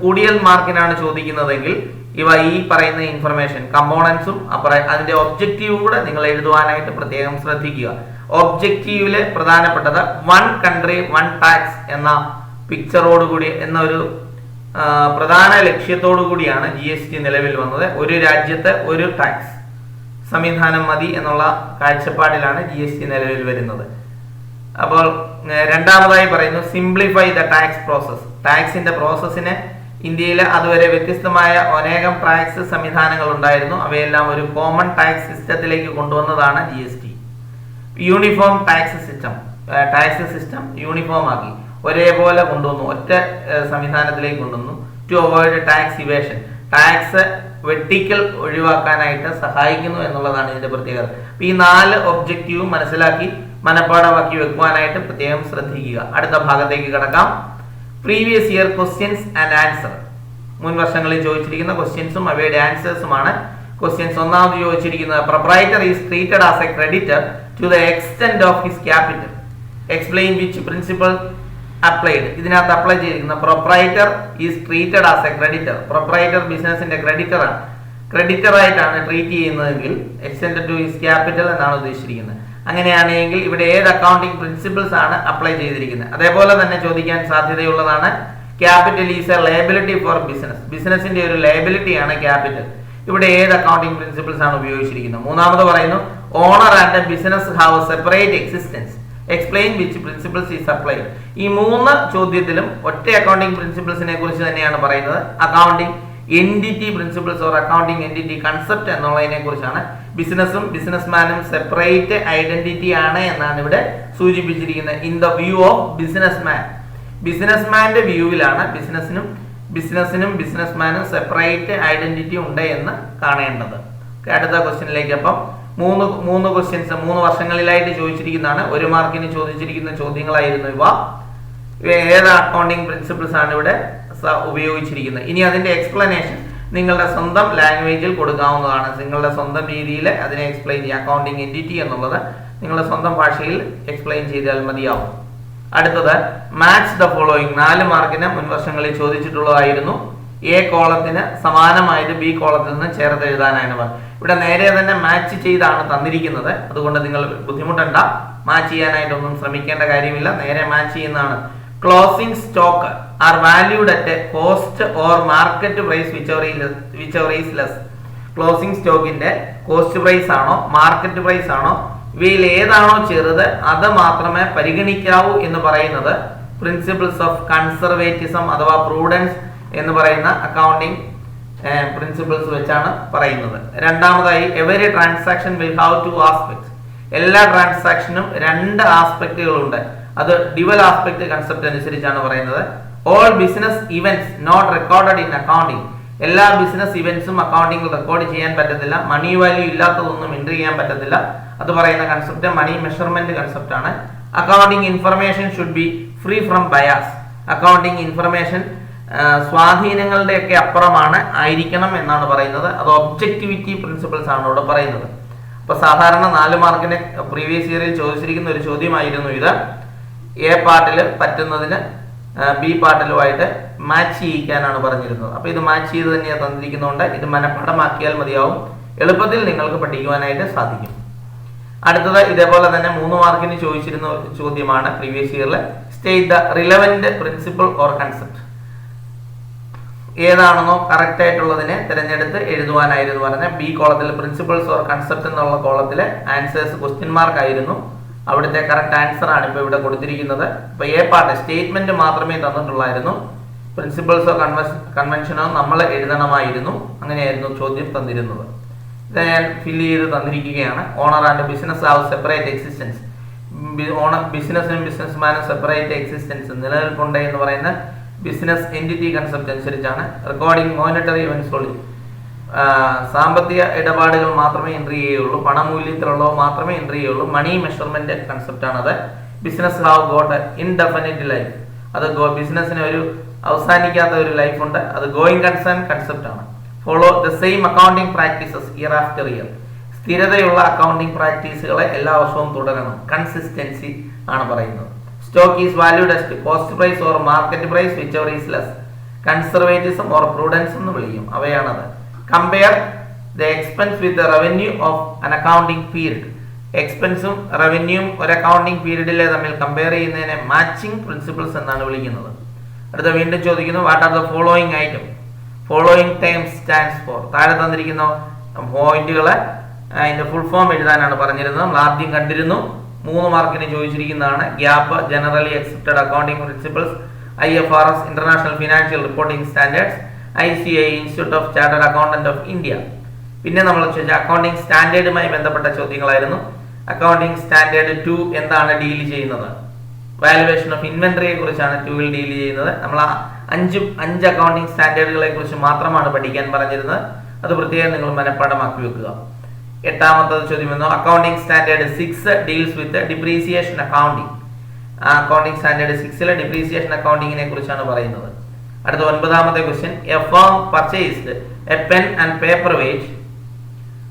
കൂടുതൽ മാർക്കിനാണ് ചോദിക്കുന്നതെങ്കിൽ ഇവ ഈ പറയുന്ന ഇൻഫർമേഷൻ കമ്പോണൻസും അതിന്റെ ഒബ്ജക്റ്റീവും കൂടെ നിങ്ങൾ എഴുതുവാനായിട്ട് പ്രത്യേകം ശ്രദ്ധിക്കുക. ഒബ്ജക്റ്റീവില് പ്രധാനപ്പെട്ടത് 1 കൺട്രി 1 ടാക്സ് എന്ന പിക്ചറോടുകൂടി എന്ന ഒരു പ്രധാന ലക്ഷ്യത്തോടു കൂടിയാണ് GST നിലവിൽ വന്നത്. ഒരു രാജ്യത്ത് ഒരു ടാക്സ് സംവിധാനം മതി എന്നുള്ള കാഴ്ചപ്പാടിലാണ് GST നിലവിൽ വരുന്നത്. അപ്പോൾ രണ്ടാമതായി പറയുന്നു സിംപ്ലിഫൈ ദ ടാക്സ് പ്രോസസ്. ടാക്സിന്റെ പ്രോസസ്സിനെ ഇന്ത്യയിൽ അതുവരെ വ്യത്യസ്തമായ അനേകം ടാക്സ് സംവിധാനങ്ങൾ ഉണ്ടായിരുന്നു. അവയെല്ലാം ഒരു കോമൺ ടാക്സ് സിസ്റ്റത്തിലേക്ക് കൊണ്ടുവന്നതാണ് GST. Uniform tax system uniform ആക്കി ഒരേപോലെ കൊണ്ടുവന്നു, ഒറ്റ സംവിധാനത്തിലേക്ക് കൊണ്ടുവന്നു. To avoid tax evasion, tax വെട്ടിക്കൽ ഒഴിവാക്കാനായിട്ട് സഹായിക്കുന്നു എന്നുള്ളതാണ് ഇതിന്റെ പ്രത്യേകത. അപ്പൊ ഈ 4 ഒബ്ജക്റ്റീവും മനസ്സിലാക്കി മനപ്പാഠമാക്കി വെക്കുവാനായിട്ട് പ്രത്യേകം ശ്രദ്ധിക്കുക. അടുത്ത ഭാഗത്തേക്ക് കടക്കാം. Previous year questions and answer. മുൻ വർഷങ്ങളിൽ ചോദിച്ചിരിക്കുന്ന ക്വസ്റ്റ്യൻസും അവയുടെ ആൻസേഴ്സുമാണ്. ക്വസ്റ്റ്യൻസ് ഒന്നാമത് ചോദിച്ചിരിക്കുന്നത് proprietor is treated as a creditor to the extent of his capital. Explain which principle applied. ഇതിനകത്ത് അപ്ലൈ ചെയ്തിരിക്കുന്ന proprietor is treated as a creditor. Proprietor ബിസിനസിന്റെ ക്രെഡിറ്ററാണ്, ക്രെഡിറ്ററായിട്ടാണ് ട്രീറ്റ് ചെയ്യുന്നതെങ്കിൽ എക്സ്റ്റെൻഡ് ടു ഹിസ് ക്യാപിറ്റൽ എന്നാണ് ഉദ്ദേശിച്ചിരിക്കുന്നത്. അങ്ങനെയാണെങ്കിൽ ഇവിടെ ഏത് അക്കൗണ്ടിംഗ് പ്രിൻസിപ്പിൾസ് ആണ് അപ്ലൈ ചെയ്തിരിക്കുന്നത്? അതേപോലെ തന്നെ ചോദിക്കാൻ സാധ്യതയുള്ളതാണ് capital is a liability for business. ബിസിനസിന്റെ ഒരു ലയബിലിറ്റിയാണ് ക്യാപിറ്റൽ. ഇവിടെ ഏത് അക്കൗണ്ടിംഗ് പ്രിൻസിപ്പിൾസ് ആണ് ഉപയോഗിച്ചിരിക്കുന്നത്? മൂന്നാമത് പറയുന്നു owner and business have separate existence. Explain which principles is applied. ഈ 3 ചോദ്യത്തിലും ഒറ്റ അക്കൗണ്ടിംഗ് പ്രിൻസിപ്പിൾസിനെ കുറിച്ച് തന്നെയാണ് പറയുന്നത്. Accounting entity principles or accounting entity concept എന്നുള്ളതിനെ കുറിച്ചാണ്. ബിസിനസ്സും ബിസിനസ്മാനും സെപ്പറേറ്റ് ഐഡന്റിറ്റി ആണ് എന്നാണ് ഇവിടെ സൂചിപ്പിച്ചിരിക്കുന്നത്. In the view of businessman. ബിസിനസ്മാന്റെ വ്യൂവിലാണ് ബിസിനസിനും ബിസിനസ്മാനും സെപ്പറേറ്റ് ഐഡന്റിറ്റി ഉണ്ട് എന്ന് കാണേണ്ടത്. അടുത്ത ക്വസ്റ്റ്യനിലേക്ക്. അപ്പം മൂന്ന് ക്വസ്റ്റ്യൻസ് 3 വർഷങ്ങളിലായിട്ട് ചോദിച്ചിരിക്കുന്നതാണ്. 1 മാർക്കിന് ചോദിച്ചിരിക്കുന്ന ചോദ്യങ്ങളായിരുന്നു ഇവ. ഏത് അക്കൗണ്ടിംഗ് പ്രിൻസിപ്പിൾസ് ആണ് ഇവിടെ ഉപയോഗിച്ചിരിക്കുന്നത്? ഇനി അതിന്റെ എക്സ്പ്ലനേഷൻ നിങ്ങളുടെ സ്വന്തം ലാംഗ്വേജിൽ കൊടുക്കാവുന്നതാണ്. നിങ്ങളുടെ സ്വന്തം രീതിയിൽ അതിനെ എക്സ്പ്ലെയിൻ ചെയ്യുക. അക്കൗണ്ടിംഗ് എൻറ്റിറ്റി എന്നുള്ളത് നിങ്ങളുടെ സ്വന്തം ഭാഷയിൽ എക്സ്പ്ലെയിൻ ചെയ്താൽ മതിയാവും. അടുത്തത് മാച്ച് ദ ഫോളോയിങ്. 4 മാർക്കിന് മുൻവർഷങ്ങളിൽ ചോദിച്ചിട്ടുള്ളതായിരുന്നു. എ കോളത്തിന് സമാനമായിട്ട് ബി കോളത്തിൽ നിന്ന് ചേർത്ത് എഴുതാനാണ് പറഞ്ഞത്. ഇവിടെ നേരെ തന്നെ മാച്ച് ചെയ്താണ് തന്നിരിക്കുന്നത്. അതുകൊണ്ട് നിങ്ങൾ ബുദ്ധിമുട്ടണ്ട, മാച്ച് ചെയ്യാനായിട്ടൊന്നും ശ്രമിക്കേണ്ട കാര്യമില്ല. നേരെ മാച്ച് ചെയ്യുന്നതാണ്. Closing stock are valued at cost or market price whichever is less. Closing സ്റ്റോക്കിന്റെ കോസ്റ്റ് പ്രൈസ് ആണോ മാർക്കറ്റ് പ്രൈസ് ആണോ ഇവയിൽ ഏതാണോ ചെറുത് അത് മാത്രമേ പരിഗണിക്കാവൂ എന്ന് പറയുന്നത് പ്രിൻസിപ്പിൾസ് ഓഫ് കൺസർവേറ്റിസം അഥവാ പ്രൂഡൻസ് എന്ന് പറയുന്ന അക്കൗണ്ടിംഗ് പ്രിൻസിപ്പിൾസ് വെച്ചാണ് പറയുന്നത്. രണ്ടാമതായി every transaction will have 2 aspects. എല്ലാ ട്രാൻസാക്ഷനും 2 ആസ്പെക്റ്റുകളുണ്ട്. അത് ഡ്യുവൽ ആസ്പെക്ട് കൺസെപ്റ്റ് അനുസരിച്ചാണ് പറയുന്നത്. All business events not recorded in accounting. എല്ലാ ബിസിനസ് ഇവന്റ്സും അക്കൗണ്ടിംഗിൽ റെക്കോർഡ് ചെയ്യാൻ പറ്റത്തില്ല. മണി വാല്യൂ ഇല്ലാത്തതൊന്നും എൻട്രി ചെയ്യാൻ പറ്റത്തില്ല. അത് പറയുന്ന കൺസെപ്റ്റ് മണി മെഷർമെന്റ് കൺസെപ്റ്റ് ആണ്. Accounting information should be free from bias. Accounting information സ്വാധീനങ്ങളുടെ ഒക്കെ അപ്പുറമാണ് ആയിരിക്കണം എന്നാണ് പറയുന്നത്. അത് ഒബ്ജക്ടിവിറ്റി പ്രിൻസിപ്പിൾസ് ആണ് ഇവിടെ പറയുന്നത്. അപ്പൊ സാധാരണ 4 മാർക്കിന് പ്രീവിയസ് ഇയറിൽ ചോദിച്ചിരിക്കുന്ന ഒരു ചോദ്യമായിരുന്നു ഇത്. എ പാർട്ടിൽ പറ്റുന്നതിന് ബി പാർട്ടിലുമായിട്ട് മാച്ച് ചെയ്യിക്കാനാണ് പറഞ്ഞിരുന്നത്. അപ്പൊ ഇത് മാച്ച് ചെയ്ത് തന്നെയാണ് തന്നിരിക്കുന്നതുകൊണ്ട് ഇത് മനഃപാഠമാക്കിയാൽ മതിയാവും. എളുപ്പത്തിൽ നിങ്ങൾക്ക് പഠിക്കുവാനായിട്ട് സാധിക്കും. അടുത്തത് ഇതേപോലെ തന്നെ 3 മാർക്കിന് ചോദിച്ചിരുന്ന ചോദ്യമാണ് പ്രീവിയസ് ഇയറിൽ. State the relevant principle or concept. ഏതാണെന്നോ കറക്റ്റ് ആയിട്ടുള്ളതിനെ തിരഞ്ഞെടുത്ത് എഴുതുവാനായിരുന്നു പറഞ്ഞത്. ബി കോളത്തിൽ പ്രിൻസിപ്പിൾസ് ഓർ കൺസെപ്റ്റ് എന്നുള്ള കോളത്തിലെ ആൻസേഴ്സ് ക്വസ്റ്റ്യൻ മാർക്ക് ആയിരുന്നു. അവിടുത്തെ കറക്റ്റ് ആൻസർ ആണ് ഇപ്പോൾ ഇവിടെ കൊടുത്തിരിക്കുന്നത്. ഇപ്പൊ എ പാർട്ട് സ്റ്റേറ്റ്മെന്റ് മാത്രമേ തന്നിട്ടുള്ളായിരുന്നു. പ്രിൻസിപ്പിൾസോ കൺവെൻഷനോ നമ്മൾ എഴുതണമായിരുന്നു. അങ്ങനെയായിരുന്നു ചോദ്യം തന്നിരുന്നത്. ഇത് ഞാൻ ഫില്ല് ചെയ്ത് തന്നിരിക്കുകയാണ്. Owner and business have separate existence. Owner ബിസിനസിനും ബിസിനസ്മാനും സെപ്പറേറ്റ് എക്സിസ്റ്റൻസ് നിലനിൽപ്പുണ്ട് എന്ന് പറയുന്ന ബിസിനസ് എൻറ്റിറ്റി കൺസെപ്റ്റ് അനുസരിച്ചാണ്. Recording monetary events only. സാമ്പത്തിക ഇടപാടുകൾ മാത്രമേ എൻട്രി ചെയ്യുള്ളൂ. പണമൂല്യത്തിലുള്ളവ മാത്രമേ എൻട്രി ചെയ്യുള്ളൂ. മണി മെഷർമെന്റ് കൺസെപ്റ്റ് ആണത്. Business have got indefinite life. അത് ബിസിനസ്സിന് ഒരു അവസാനിക്കാത്ത ഒരു ലൈഫ് ഉണ്ട്. അത് ഗോയിങ് കൺസേൺ കൺസെപ്റ്റ് ആണ്. Follow the same accounting practices year after year. സ്ഥിരതയുള്ള അക്കൗണ്ടിംഗ് പ്രാക്ടീസുകളെ എല്ലാ വർഷവും തുടരണം. കൺസിസ്റ്റൻസി ആണ് പറയുന്നത്. Stock is valued at cost price or market price whichever is less. Conservatism or prudence എന്ന് വിളിക്കും. അവയാണത്. Compare the expense with the revenue of an accounting period. എക്സ്പെൻസും റവന്യൂവും ഒരു അക്കൗണ്ടിംഗ് പീരീഡിലെ തമ്മിൽ കമ്പയർ ചെയ്യുന്നതിനെ മാച്ചിങ് പ്രിൻസിപ്പിൾസ് എന്നാണ് വിളിക്കുന്നത്. അടുത്ത വീണ്ടും ചോദിക്കുന്നു what are the following item. Following terms stands for. താഴെ തന്നിരിക്കുന്ന പോയിന്റുകളെ അതിന്റെ ഫുൾ ഫോം എഴുതാനാണ് പറഞ്ഞിരുന്നത്. നമ്മൾ ആദ്യം കണ്ടിരുന്നു. 3 മാർക്കിന് ചോദിച്ചിരിക്കുന്നതാണ്. GAAP, generally accepted accounting principles, IFRS international financial reporting standards, ICAI institute of chartered accountant of India. പിന്നെ നമ്മൾ ചോദിച്ച അക്കൗണ്ടിംഗ് സ്റ്റാൻഡേർഡുമായി ബന്ധപ്പെട്ട ചോദ്യങ്ങളായിരുന്നു. അക്കൗണ്ടിംഗ് സ്റ്റാൻഡേർഡ് 2 എന്താണ് ഡീൽ ചെയ്യുന്നത്? വാല്യുവേഷൻ ഓഫ് ഇൻവെന്ററിയെ കുറിച്ചാണ് 2ൽ ഡീൽ ചെയ്യുന്നത്. നമ്മൾ 5 അക്കൗണ്ടിംഗ് സ്റ്റാൻഡേർഡുകളെ കുറിച്ച് മാത്രമാണ് പഠിക്കാൻ പറഞ്ഞിരുന്നത്. അത് പ്രത്യേകം നിങ്ങൾ മനഃപ്പാഠമാക്കി വെക്കുക. എട്ടാമത്തത് ചോദ്യം വന്നു, accounting standard 6 deals with depreciation accounting. Accounting standard 6 depreciation അക്കൗണ്ടിങ്ങിനെ കുറിച്ചാണ് പറയുന്നത്. അടുത്ത 9ാമത്തെ question, a firm purchased a pen and paper weight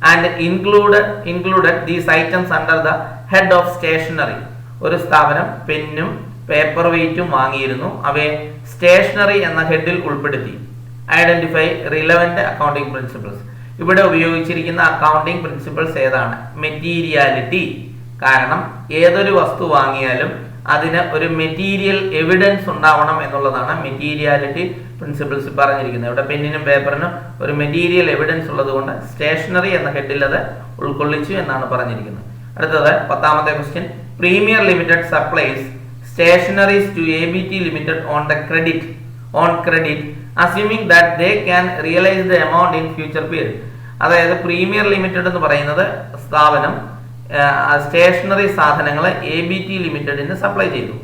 and included these items under the head of stationery. ഒരു സ്ഥാപനം പെന്നും പേപ്പർ വെയ്റ്റും വാങ്ങിയിരുന്നു, അവയെ സ്റ്റേഷനറി എന്ന ഹെഡിൽ ഉൾപ്പെടുത്തി. Identify relevant accounting principles. ഇവിടെ ഉപയോഗിച്ചിരിക്കുന്ന അക്കൗണ്ടിംഗ് പ്രിൻസിപ്പിൾസ് ഏതാണ്? മെറ്റീരിയാലിറ്റി. കാരണം ഏതൊരു വസ്തു വാങ്ങിയാലും അതിന് ഒരു മെറ്റീരിയൽ എവിഡൻസ് ഉണ്ടാവണം എന്നുള്ളതാണ് മെറ്റീരിയാലിറ്റി പ്രിൻസിപ്പിൾസ് പറഞ്ഞിരിക്കുന്നത്. ഇവിടെ പെന്നിനും പേപ്പറിനും ഒരു മെറ്റീരിയൽ എവിഡൻസ് ഉള്ളത് കൊണ്ട് സ്റ്റേഷനറി എന്ന ഹെഡിൽ അത് ഉൾക്കൊള്ളിച്ചു എന്നാണ് പറഞ്ഞിരിക്കുന്നത്. അടുത്തത് 10ാമത്തെ question, premier limited supplies stationeries to ABT limited on credit assuming that they can realise the amount in future period. അതായത് പ്രീമിയർ ലിമിറ്റഡ് എന്ന് പറയുന്നത് സ്ഥാപനം സ്റ്റേഷനറി സാധനങ്ങൾ ABT ലിമിറ്റഡിന് സപ്ലൈ ചെയ്തു.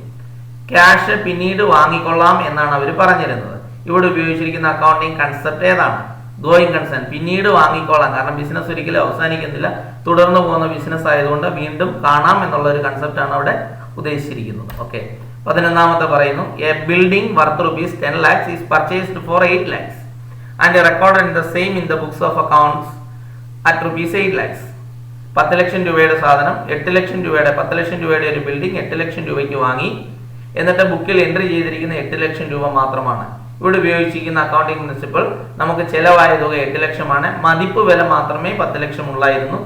ക്യാഷ് പിന്നീട് വാങ്ങിക്കൊള്ളാം എന്നാണ് അവർ പറഞ്ഞിരുന്നത്. ഇവിടെ ഉപയോഗിച്ചിരിക്കുന്ന അക്കൗണ്ടിങ് കൺസെപ്റ്റ് ഏതാണ്? ഗോയിങ് കൺസേൺ, പിന്നീട് വാങ്ങിക്കോളാം. കാരണം ബിസിനസ് ഒരിക്കലും അവസാനിക്കുന്നില്ല, തുടർന്ന് പോകുന്ന ബിസിനസ് ആയതുകൊണ്ട് വീണ്ടും കാണാം എന്നുള്ള ഒരു കൺസെപ്റ്റ് ആണ് അവിടെ ഉദ്ദേശിച്ചിരിക്കുന്നത്. ഓക്കെ. 11ാമത്തെ പറയുന്നു, a building worth ₹10 lakhs is purchased for 8 lakhs and recorded the same in the books of accounts at ₹8 lakhs. 10 ലക്ഷം രൂപയുടെ സാധനം 8 ലക്ഷം രൂപയുടെ 10 ലക്ഷം രൂപയുടെ ഒരു ബിൽഡിംഗ് 8 ലക്ഷം രൂപയ്ക്ക് വാങ്ങി. എന്നിട്ട് ബുക്കിൽ എൻട്രി ചെയ്തിരിക്കുന്ന 8 ലക്ഷം രൂപ മാത്രമാണ്. ഇവിടെ ഉപയോഗിച്ചിരിക്കുന്ന അക്കൗണ്ടിംഗ് പ്രിൻസിപ്പിൾ, നമുക്ക് ചെലവായ തുക 8 ലക്ഷമാണ്, മതിപ്പ് വില മാത്രമേ 10 ലക്ഷം ഉള്ളായിരുന്നു.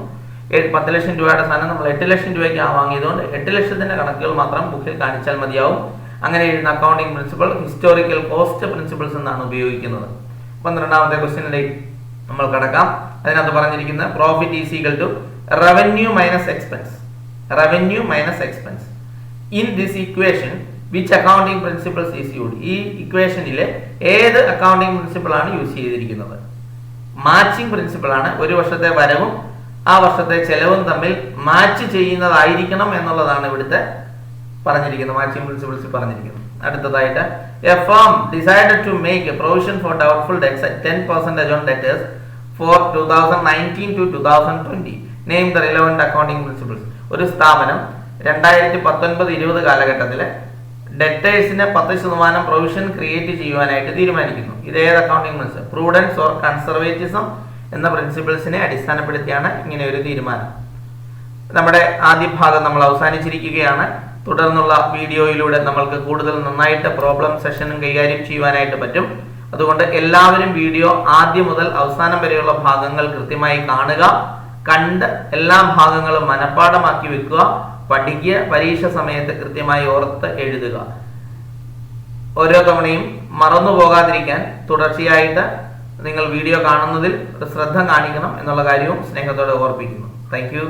10 ലക്ഷം രൂപയുടെ സാധനം നമ്മൾ 8 ലക്ഷം രൂപയ്ക്ക് വാങ്ങിയതുകൊണ്ട് 8 ലക്ഷത്തിന്റെ കണക്കുകൾ മാത്രം ബുക്കിൽ കാണിച്ചാൽ മതിയാവും. അങ്ങനെ എഴുതുന്ന accounting principle historical cost principles എന്നാണ് ഉപയോഗിക്കുന്നത്. 12ാമത്തെ ക്വസ്റ്റ്യനിലേക്ക് നമ്മൾ കടക്കാം. അതിനകത്ത് പറഞ്ഞിരിക്കുന്ന profit is equal to revenue minus expense. In this equation which accounting principles is used. ഈ ഇക്വേഷനിലെ ഏത് അക്കൗണ്ടിംഗ് പ്രിൻസിപ്പിൾ ആണ് യൂസ് ചെയ്തിരിക്കുന്നത്? മാച്ചിങ് പ്രിൻസിപ്പിൾ ആണ്. ഒരു വർഷത്തെ വരവും ആ വർഷത്തെ ചെലവും തമ്മിൽ മാച്ച് ചെയ്യുന്നതായിരിക്കണം എന്നുള്ളതാണ് ഇവിടുത്തെ പറഞ്ഞിരിക്കുന്നത്, മാച്ചിങ് പ്രിൻസിപ്പിൾസ് പറഞ്ഞിരിക്കുന്നത്. അടുത്തതായിട്ട്, a firm decided to make a provision for doubtful debts at 10% on debtors for 2019 to 2020. Name the relevant accounting principles. ഒരു സ്ഥാപനം 2019-20 കാലഘട്ടത്തിലെ ഡെറ്റേഴ്സിന് 10% പ്രൊവിഷൻ ക്രിയേറ്റ് ചെയ്യുവാനായിട്ട് തീരുമാനിക്കുന്നു. ഇത് ഏത് accounting principle? Prudence or conservatism എന്ന പ്രിൻസിപ്പിൾസിനെ അടിസ്ഥാനപ്പെടുത്തിയാണ് ഇങ്ങനെ ഒരു തീരുമാനം. നമ്മുടെ ആദ്യ ഭാഗം നമ്മൾ അവസാനിച്ചിരിക്കുകയാണ്. തുടർന്നുള്ള വീഡിയോയിലൂടെ നമ്മൾക്ക് കൂടുതൽ നന്നായിട്ട് പ്രോബ്ലം സെഷനും കൈകാര്യം ചെയ്യുവാനായിട്ട് പറ്റും. അതുകൊണ്ട് എല്ലാവരും വീഡിയോ ആദ്യം മുതൽ അവസാനം വരെയുള്ള ഭാഗങ്ങൾ കൃത്യമായി കാണുക. കണ്ട് എല്ലാ ഭാഗങ്ങളും മനഃപ്പാഠമാക്കി വെക്കുക, പഠിക്കുക, പരീക്ഷ സമയത്ത് കൃത്യമായി ഓർത്ത് എഴുതുക. ഓരോ തവണയും മറന്നു പോകാതിരിക്കാൻ തുടർച്ചയായിട്ട് നിങ്ങൾ വീഡിയോ കാണുന്നതിൽ ശ്രദ്ധ കാണിക്കണം എന്നുള്ള കാര്യവും സ്നേഹത്തോടെ ഓർപ്പിക്കുന്നു. Thank U.